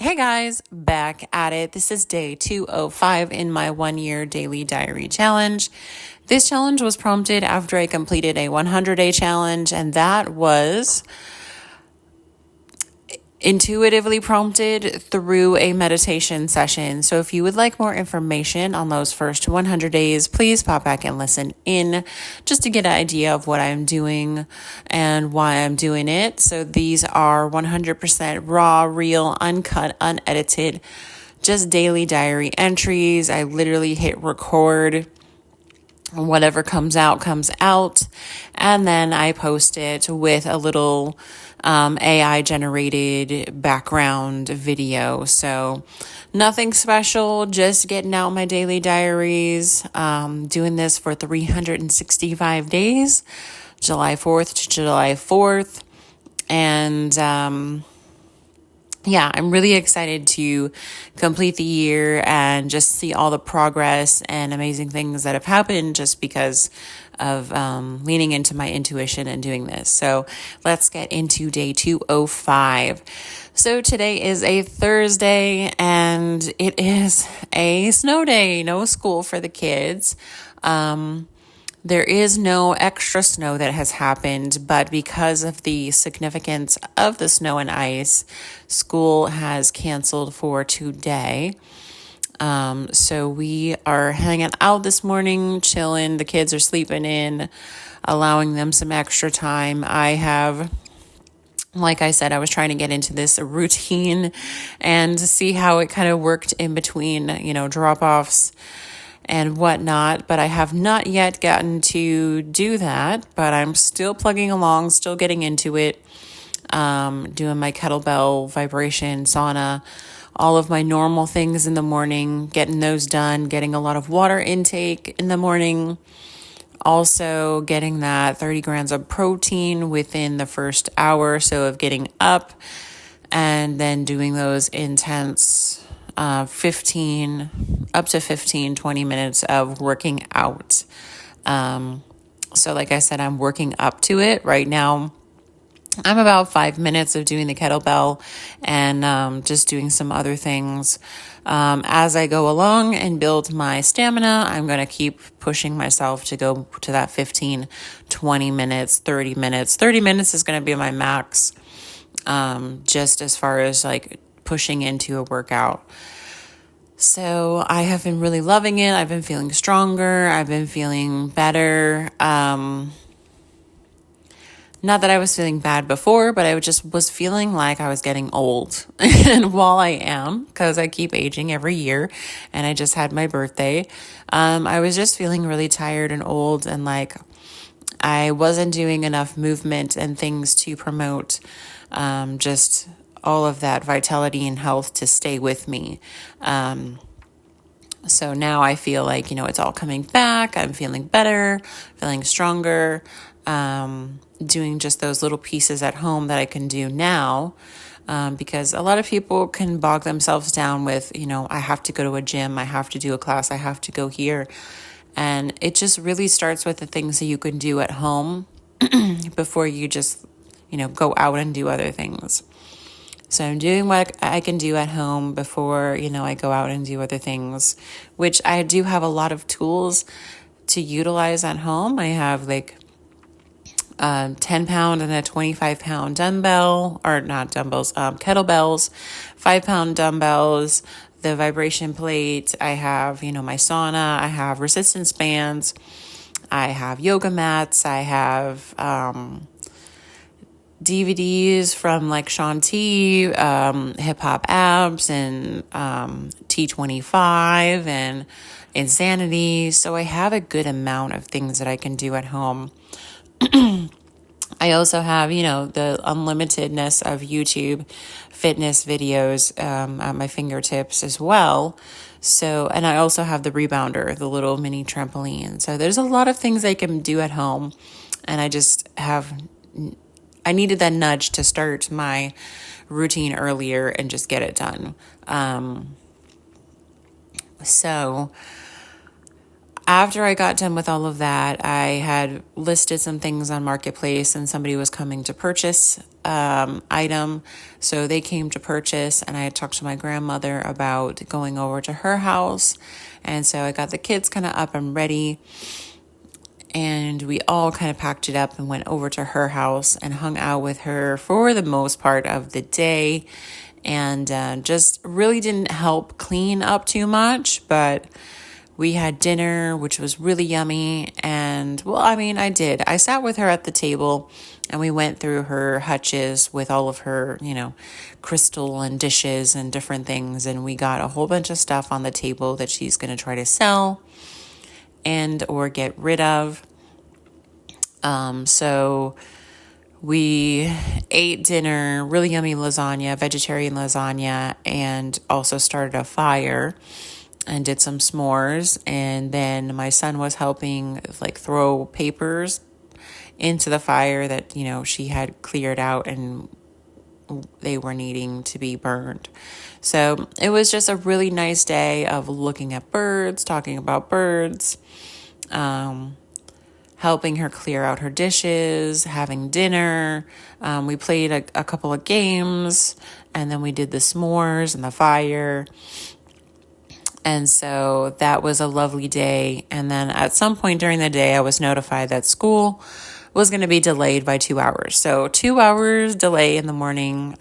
Hey guys, back at it. This is day 205 in my 1 year daily diary challenge. This challenge was prompted after I completed a 100-day challenge, and that was intuitively prompted through a meditation session. So if you would like more information on those first 100 days, please pop back and listen in just to get an idea of what I'm doing and why I'm doing it. So these are 100% raw, real, uncut, unedited, just daily diary entries. I literally hit record. Whatever comes out, and then I post it with a little AI generated background video. So nothing special, just getting out my daily diaries, doing this for 365 days, July 4th to July 4th. And yeah, I'm really excited to complete the year and just see all the progress and amazing things that have happened just because of leaning into my intuition and doing this. So let's get into day 205. So today is a Thursday and it is a snow day, no school for the kids. There is no extra snow that has happened, but because of the significance of the snow and ice, school has canceled for today. So we are hanging out this morning, chilling. The kids are sleeping in, allowing them some extra time. Like I said, I was trying to get into this routine and see how it kind of worked in between, drop-offs and whatnot, but I have not yet gotten to do that, but I'm still plugging along, still getting into it, doing my kettlebell, vibration, sauna, all of my normal things in the morning, getting those done, getting a lot of water intake in the morning, also getting that 30 grams of protein within the first hour or so of getting up, and then doing those intense 20 minutes of working out. So like I said, I'm working up to it right now. I'm about 5 minutes of doing the kettlebell and just doing some other things. As I go along and build my stamina, I'm going to keep pushing myself to go to that 15, 20 minutes, 30 minutes. 30 minutes is going to be my max, just as far as like pushing into a workout. So I have been really loving it. I've been feeling stronger. I've been feeling better. Not that I was feeling bad before, but I just was feeling like I was getting old. And while I am, because I keep aging every year, and I just had my birthday, I was just feeling really tired and old, and like I wasn't doing enough movement and things to promote just all of that vitality and health to stay with me. So now I feel like, it's all coming back. I'm feeling better, feeling stronger, doing just those little pieces at home that I can do now. Because a lot of people can bog themselves down with, I have to go to a gym, I have to do a class, I have to go here. And it just really starts with the things that you can do at home before you just, go out and do other things. So I'm doing what I can do at home before, I go out and do other things, which I do have a lot of tools to utilize at home. I have like 10-pound and a 25-pound dumbbell, or not dumbbells, kettlebells, 5-pound dumbbells, the vibration plate. I have, my sauna. I have resistance bands. I have yoga mats. I have DVDs from like Shaun T, Hip Hop Abs, and T25 and Insanity. So I have a good amount of things that I can do at home. I also have, the unlimitedness of YouTube fitness videos at my fingertips as well. So, and I also have the rebounder, the little mini trampoline. So there's a lot of things I can do at home. And I needed that nudge to start my routine earlier and just get it done. So After I got done with all of that, I had listed some things on Marketplace and somebody was coming to purchase item. So they came to purchase, and I had talked to my grandmother about going over to her house. And so I got the kids kind of up and ready, and we all kind of packed it up and went over to her house and hung out with her for the most part of the day, and just really didn't help clean up too much, but we had dinner, which was really yummy. And well, I mean, I sat with her at the table and we went through her hutches with all of her, crystal and dishes and different things. And we got a whole bunch of stuff on the table that she's going to try to sell and or get rid of. So we ate dinner, really yummy lasagna, vegetarian lasagna, and also started a fire and did some s'mores. And then my son was helping throw papers into the fire that, she had cleared out and they were needing to be burned. So it was just a really nice day of looking at birds, talking about birds, helping her clear out her dishes, having dinner. We played a couple of games, and then we did the s'mores and the fire. And so that was a lovely day. And then at some point during the day, I was notified that school was going to be delayed by 2 hours. So 2 hours delay in the morning,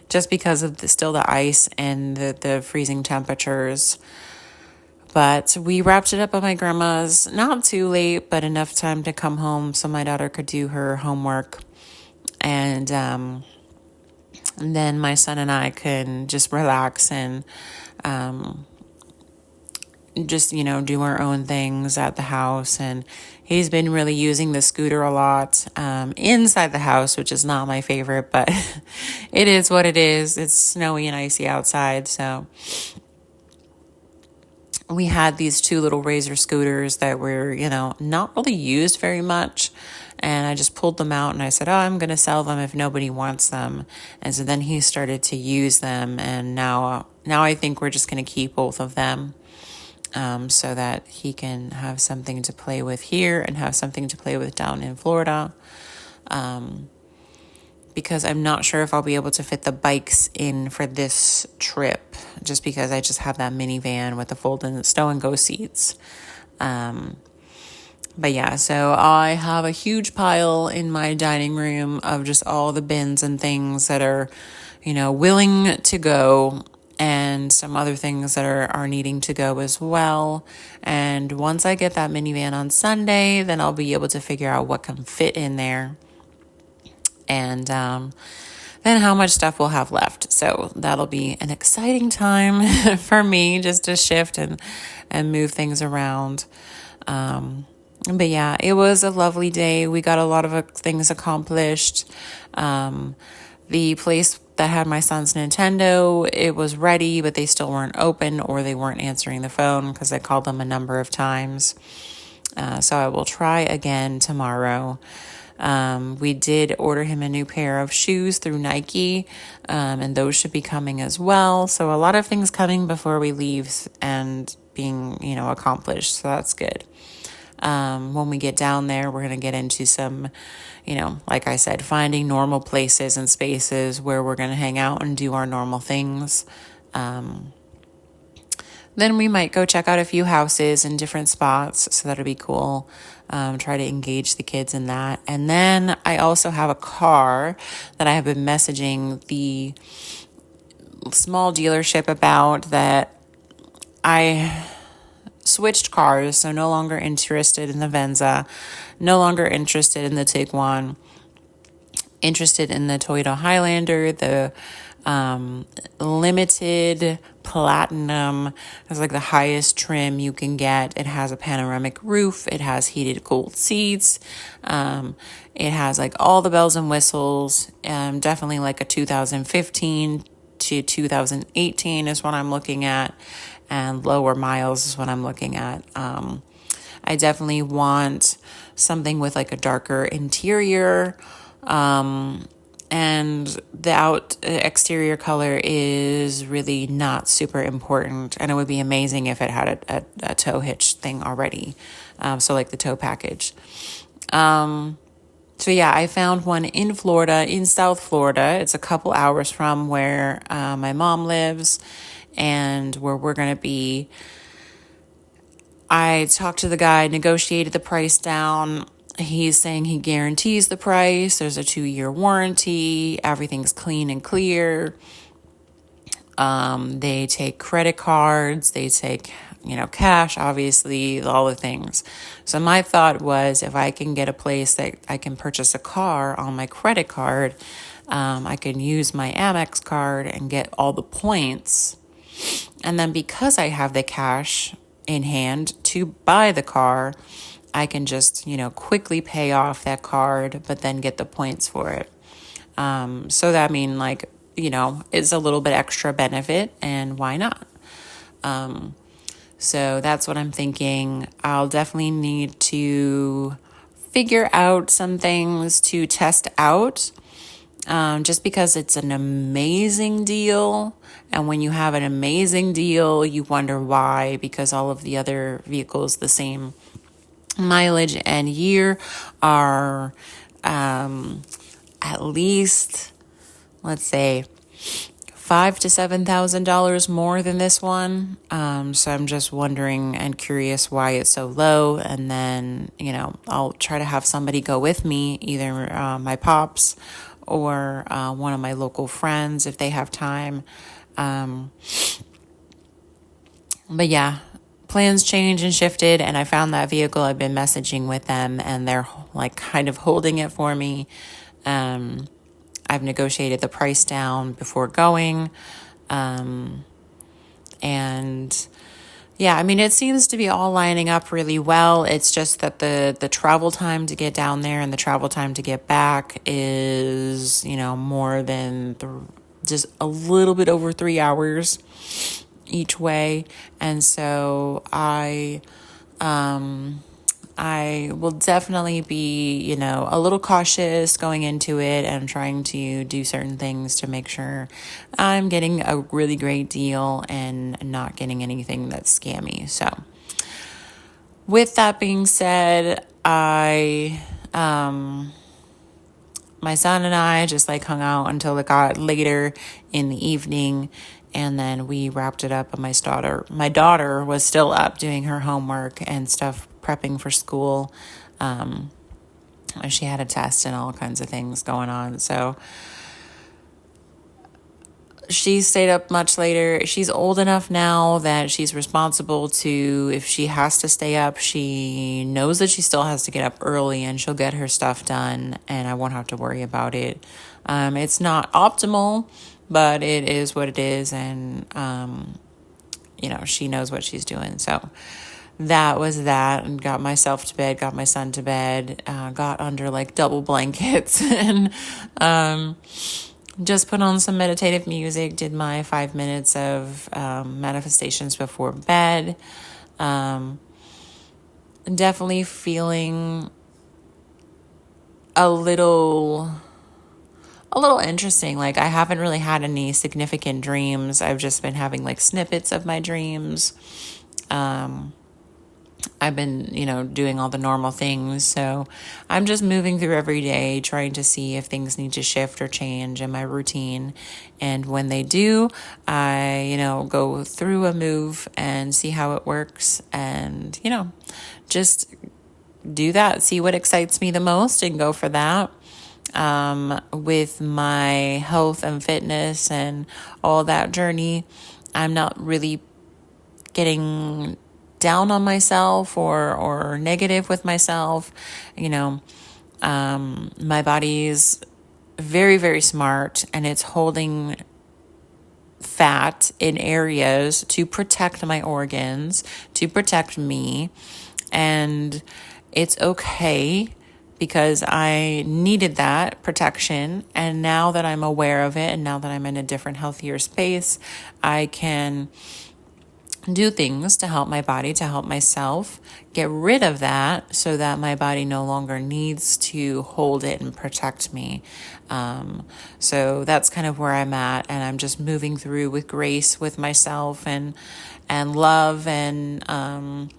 just because of the ice and the freezing temperatures. But we wrapped it up at my grandma's, not too late, but enough time to come home so my daughter could do her homework. And then my son and I could just relax and just, do our own things at the house. And he's been really using the scooter a lot inside the house, which is not my favorite, but it is what it is. It's snowy and icy outside. So we had these 2 little Razor scooters that were, not really used very much. And I just pulled them out and I said, I'm going to sell them if nobody wants them. And so then he started to use them. And now I think we're just going to keep both of them so that he can have something to play with here and have something to play with down in Florida. Because I'm not sure if I'll be able to fit the bikes in for this trip, just because I just have that minivan with the fold-in stow and go seats. But yeah, so I have a huge pile in my dining room of just all the bins and things that are, willing to go, and some other things that are needing to go as well. And once I get that minivan on Sunday, then I'll be able to figure out what can fit in there. And then how much stuff we'll have left. So that'll be an exciting time for me just to shift and move things around. But yeah, it was a lovely day. We got a lot of things accomplished. The place that had my son's Nintendo, it was ready, but they still weren't open, or they weren't answering the phone because I called them a number of times. So I will try again tomorrow. We did order him a new pair of shoes through Nike, and those should be coming as well. So a lot of things coming before we leave and being, accomplished. So that's good. When we get down there, we're going to get into some, like I said, finding normal places and spaces where we're going to hang out and do our normal things. Then we might go check out a few houses in different spots. So that'll be cool. Try to engage the kids in that. And then I also have a car that I have been messaging the small dealership about, that I switched cars, so no longer interested in the Venza, no longer interested in the Tiguan, interested in the Toyota Highlander, the limited platinum. It's like the highest trim you can get. It has a panoramic roof. It has heated cooled seats. It has like all the bells and whistles. Definitely like a 2015 to 2018 is what I'm looking at, and lower miles is what I'm looking at. I definitely want something with like a darker interior, and the exterior color is really not super important, and it would be amazing if it had a tow hitch thing already, so like the tow package. So yeah, I found one in Florida, in South Florida. It's a couple hours from where my mom lives and where we're going to be. I talked to the guy, negotiated the price down. He's saying he guarantees the price. There's a 2-year warranty. Everything's clean and clear. They take credit cards. They take, cash, obviously, all the things. So my thought was, if I can get a place that I can purchase a car on my credit card, I can use my Amex card and get all the points. And then because I have the cash in hand to buy the car, I can just, quickly pay off that card, but then get the points for it. So that it's a little bit extra benefit, and why not? So that's what I'm thinking. I'll definitely need to figure out some things to test out, just because it's an amazing deal. And when you have an amazing deal, you wonder why, because all of the other vehicles the same mileage and year are at least, let's say, $5,000 to $7,000 more than this one. So I'm just wondering and curious why it's so low. And then, I'll try to have somebody go with me, either my pops or one of my local friends if they have time. But yeah, plans changed and shifted, and I found that vehicle. I've been messaging with them, and they're like kind of holding it for me. I've negotiated the price down before going. And yeah, it seems to be all lining up really well. It's just that the travel time to get down there and the travel time to get back is, more than just a little bit over 3 hours each way. And so I will definitely be, a little cautious going into it and trying to do certain things to make sure I'm getting a really great deal and not getting anything that's scammy. So with that being said, my son and I just hung out until it got later in the evening, and then we wrapped it up. And my daughter was still up doing her homework and stuff, prepping for school. She had a test and all kinds of things going on. So she stayed up much later. She's old enough now that she's responsible to, if she has to stay up, she knows that she still has to get up early, and she'll get her stuff done, and I won't have to worry about it. It's not optimal, but it is what it is, and she knows what she's doing. So that was that, and got myself to bed, got my son to bed, got under double blankets, and just put on some meditative music, did my 5 minutes of manifestations before bed. Definitely feeling a little interesting. I haven't really had any significant dreams. I've just been having snippets of my dreams. I've been, doing all the normal things. So I'm just moving through every day, trying to see if things need to shift or change in my routine. And when they do, I, go through a move and see how it works, and, just do that, see what excites me the most and go for that. With my health and fitness and all that journey, I'm not really getting down on myself or negative with myself. My body's very, very smart, and it's holding fat in areas to protect my organs, to protect me. And it's okay, because I needed that protection. And now that I'm aware of it, and now that I'm in a different, healthier space, I can do things to help my body, to help myself get rid of that so that my body no longer needs to hold it and protect me. So that's kind of where I'm at, and I'm just moving through with grace with myself and love and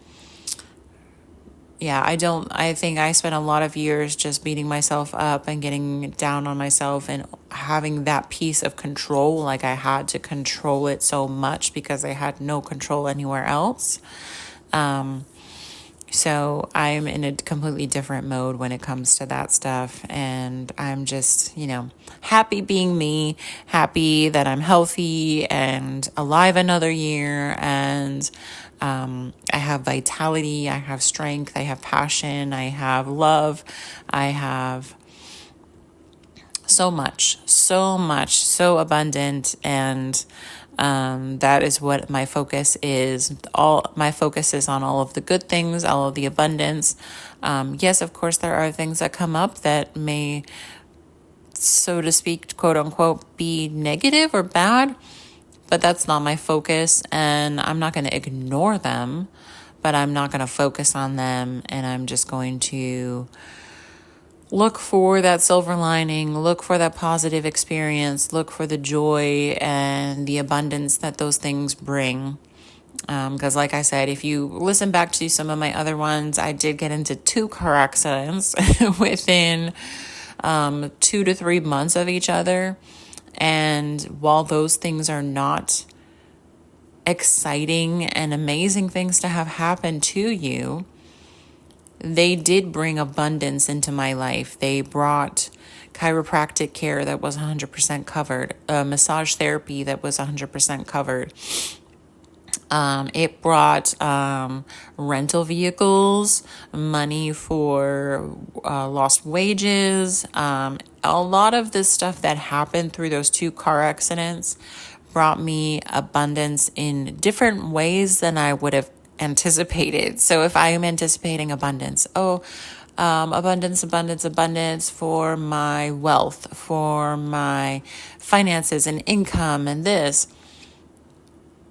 yeah, I think I spent a lot of years just beating myself up and getting down on myself and having that piece of control. Like I had to control it so much because I had no control anywhere else. So I'm in a completely different mode when it comes to that stuff. And I'm just, happy being me, happy that I'm healthy and alive another year. And I have vitality, I have strength, I have passion, I have love, I have so much, so abundant. And that is what my focus is. All my focus is on all of the good things, all of the abundance. Yes, of course, there are things that come up that may, so to speak, quote unquote, be negative or bad, but that's not my focus. And I'm not going to ignore them, but I'm not going to focus on them. And I'm just going to look for that silver lining, look for that positive experience, look for the joy and the abundance that those things bring. Because like I said, if you listen back to some of my other ones, I did get into 2 car accidents within 2 to 3 months of each other. And while those things are not exciting and amazing things to have happen to you, they did bring abundance into my life. They brought chiropractic care that was 100% covered, massage therapy that was 100% covered. It brought rental vehicles, money for lost wages. A lot of this stuff that happened through those 2 car accidents brought me abundance in different ways than I would have anticipated. So if I am anticipating abundance, abundance for my wealth, for my finances and income and this,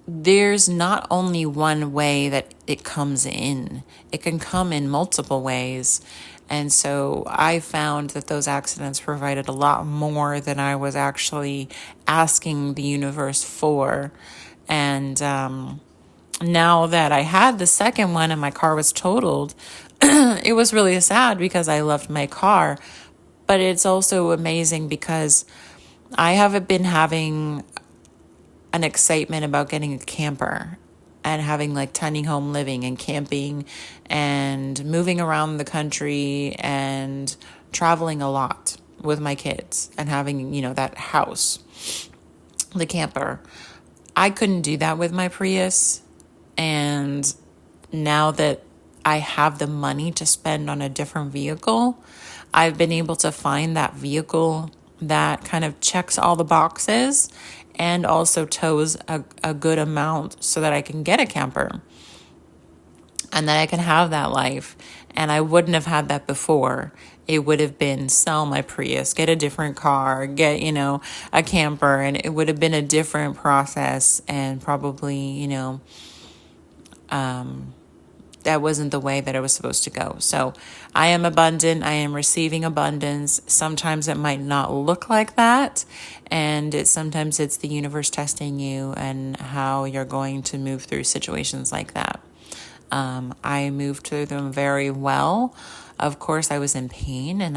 there's not only one way that it comes in. It can come in multiple ways. And so I found that those accidents provided a lot more than I was actually asking the universe for. And now that I had the second one and my car was totaled, it was really sad because I loved my car. But it's also amazing because I haven't been having an excitement about getting a camper and having like tiny home living and camping and moving around the country and traveling a lot with my kids and having, that house, the camper. I couldn't do that with my Prius. And now that I have the money to spend on a different vehicle, I've been able to find that vehicle that kind of checks all the boxes and also tows a good amount so that I can get a camper and that I can have that life. And I wouldn't have had that before. It would have been sell my Prius, get a different car, get, a camper, and it would have been a different process and probably, that wasn't the way that it was supposed to go. So I am abundant. I am receiving abundance. Sometimes it might not look like that. And sometimes it's the universe testing you and how you're going to move through situations like that. I moved through them very well. Of course, I was in pain and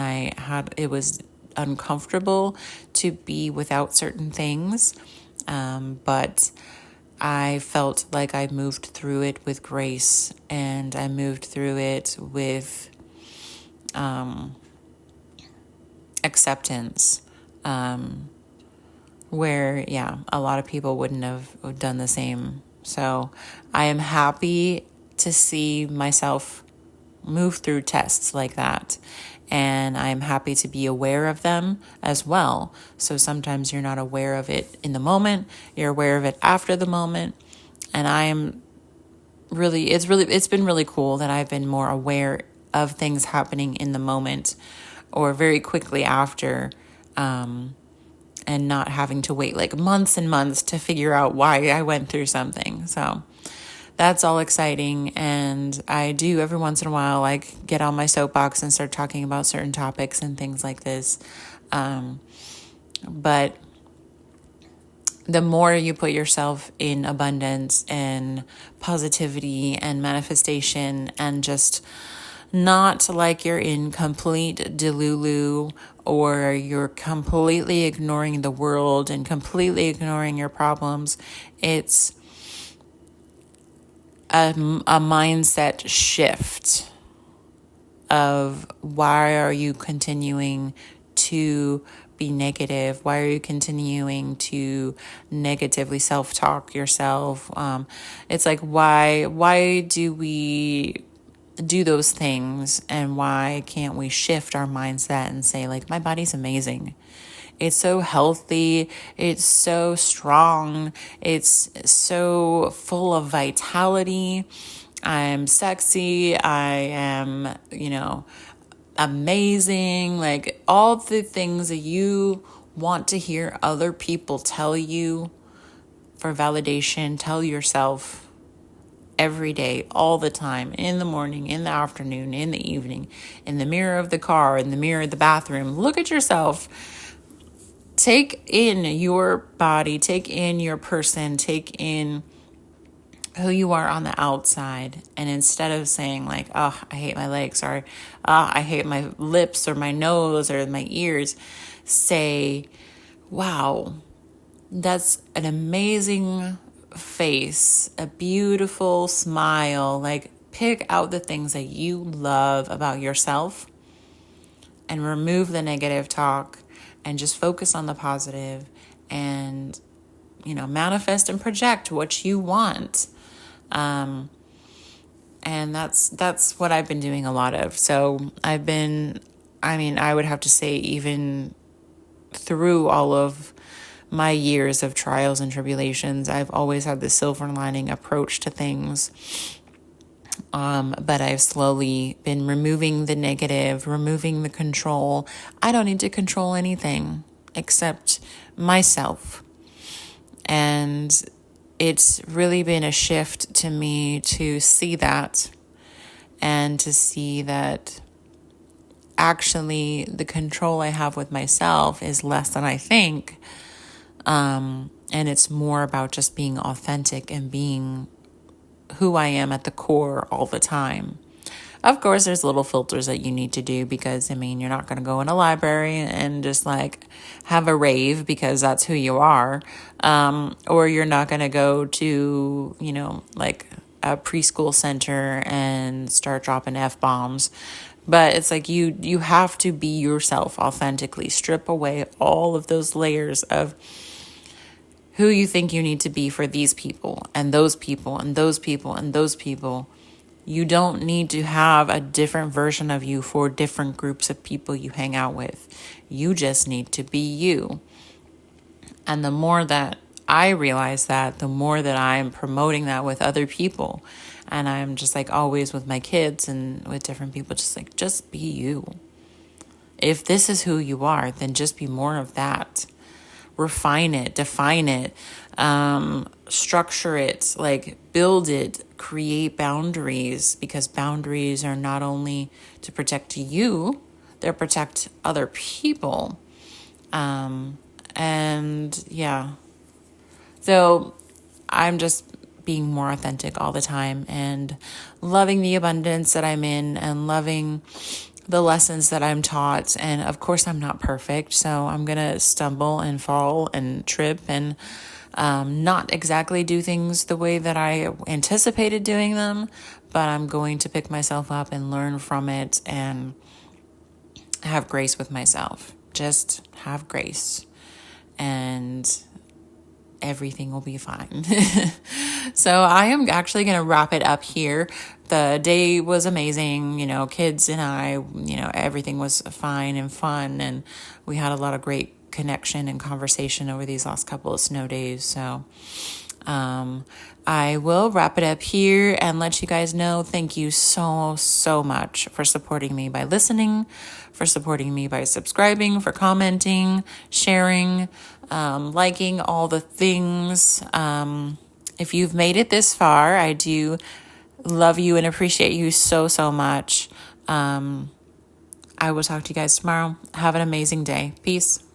it was uncomfortable to be without certain things. But I felt like I moved through it with grace and I moved through it with acceptance, where, a lot of people wouldn't have done the same. So I am happy to see myself move through tests like that. And I'm happy to be aware of them as well. So sometimes you're not aware of it in the moment, you're aware of it after the moment. And it's been really cool that I've been more aware of things happening in the moment or very quickly after, and not having to wait like months and months to figure out why I went through something. So that's all exciting. And I do every once in a while, like, get on my soapbox and start talking about certain topics and things like this. But the more you put yourself in abundance and positivity and manifestation, and just not like you're in complete delulu, or you're completely ignoring the world and completely ignoring your problems. It's a mindset shift of, why are you continuing to be negative? Why are you continuing to negatively self-talk yourself? It's like, why do we do those things, and why can't we shift our mindset and say, like, my body's amazing. It's so healthy. It's so strong. It's so full of vitality. I'm sexy. I am, amazing. Like, all the things that you want to hear other people tell you for validation, tell yourself every day, all the time, in the morning, in the afternoon, in the evening, in the mirror of the car, in the mirror of the bathroom. Look at yourself. Take in your body, take in your person, take in who you are on the outside. And instead of saying, like, oh, I hate my legs, or I hate my lips or my nose or my ears, say, wow, that's an amazing face, a beautiful smile. Like, pick out the things that you love about yourself and remove the negative talk, and just focus on the positive, and manifest and project what you want. And that's what I've been doing a lot of. So I would have to say, even through all of my years of trials and tribulations, I've always had the silver lining approach to things. But I've slowly been removing the negative, removing the control. I don't need to control anything except myself. And it's really been a shift to me to see that, and to see that actually the control I have with myself is less than I think. And it's more about just being authentic and being who I am at the core all the time. Of course, there's little filters that you need to do, because, you're not going to go in a library and just like have a rave because that's who you are. Or you're not going to go to, like a preschool center and start dropping F-bombs. But it's like you have to be yourself authentically. Strip away all of those layers of who you think you need to be for these people and those people and those people and those people. You don't need to have a different version of you for different groups of people you hang out with. You just need to be you. And the more that I realize that, the more that I'm promoting that with other people. And I'm just like always with my kids and with different people, just be you. If this is who you are, then just be more of that. Refine it, define it, structure it, like build it, create boundaries, because boundaries are not only to protect you, they're protect other people. And yeah, so I'm just being more authentic all the time and loving the abundance that I'm in and loving the lessons that I'm taught. And of course, I'm not perfect, so I'm going to stumble and fall and trip and not exactly do things the way that I anticipated doing them, but I'm going to pick myself up and learn from it and have grace with myself. Just have grace, and everything will be fine. So I am actually going to wrap it up here. The day was amazing, kids and I, everything was fine and fun, and we had a lot of great connection and conversation over these last couple of snow days. So I will wrap it up here and let you guys know, thank you so much for supporting me by listening, for supporting me by subscribing, for commenting, sharing, liking all the things. If you've made it this far, I do love you and appreciate you so, so much. I will talk to you guys tomorrow. Have an amazing day. Peace.